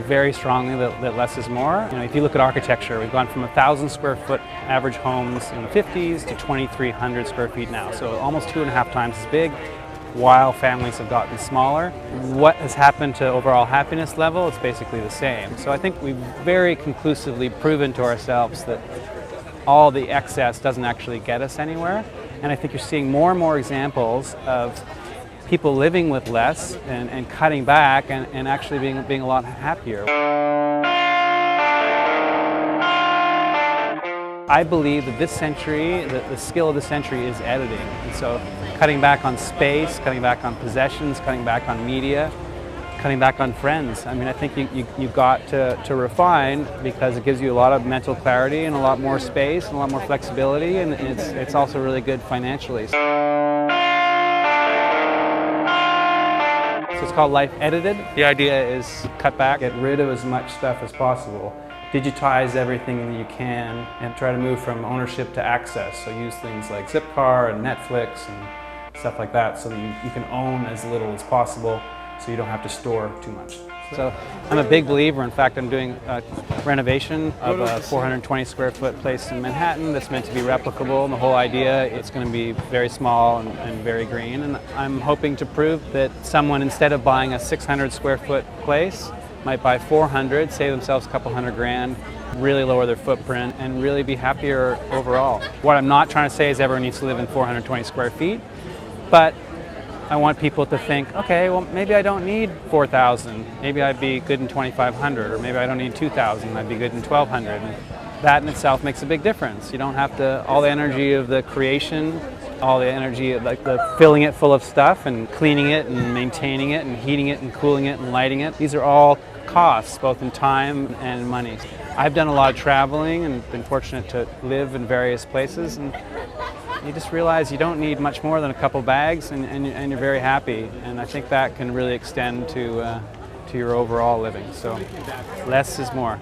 believe very strongly that less is more. You know, if you look at architecture, we've gone from 1,000 square foot average homes in the 50s to 2,300 square feet now, so almost 2.5 times as big, while families have gotten smaller. What has happened to overall happiness level? It's basically the same. So I think we've very conclusively proven to ourselves that all the excess doesn't actually get us anywhere. And I think you're seeing more and more examples of people living with less and cutting back and actually being a lot happier. I believe that this century, the skill of the century is editing. And so cutting back on space, cutting back on possessions, cutting back on media, cutting back on friends. I mean, I think you've got to refine, because it gives you a lot of mental clarity and a lot more space and a lot more flexibility, and it's also really good financially. So it's called LifeEdited. The idea is cut back, get rid of as much stuff as possible. Digitize everything that you can and try to move from ownership to access. So use things like Zipcar and Netflix and stuff like that, so that you can own as little as possible, so you don't have to store too much. So I'm a big believer. In fact, I'm doing a renovation of a 420 square foot place in Manhattan that's meant to be replicable, and the whole idea, it's going to be very small and very green. And I'm hoping to prove that someone, instead of buying a 600 square foot place, might buy 400, save themselves a couple $100,000, really lower their footprint, and really be happier overall. What I'm not trying to say is everyone needs to live in 420 square feet, but I want people to think, okay, well, maybe I don't need 4,000. Maybe I'd be good in 2,500, or maybe I don't need 2,000. I'd be good in 1,200. And that in itself makes a big difference. You don't have to, all the energy of the creation, all the energy of like the filling it full of stuff and cleaning it and maintaining it and heating it and cooling it and lighting it. These are all costs, both in time and in money. I've done a lot of traveling and been fortunate to live in various places, and you just realize you don't need much more than a couple bags, and you're very happy. And I think that can really extend to your overall living. So less is more.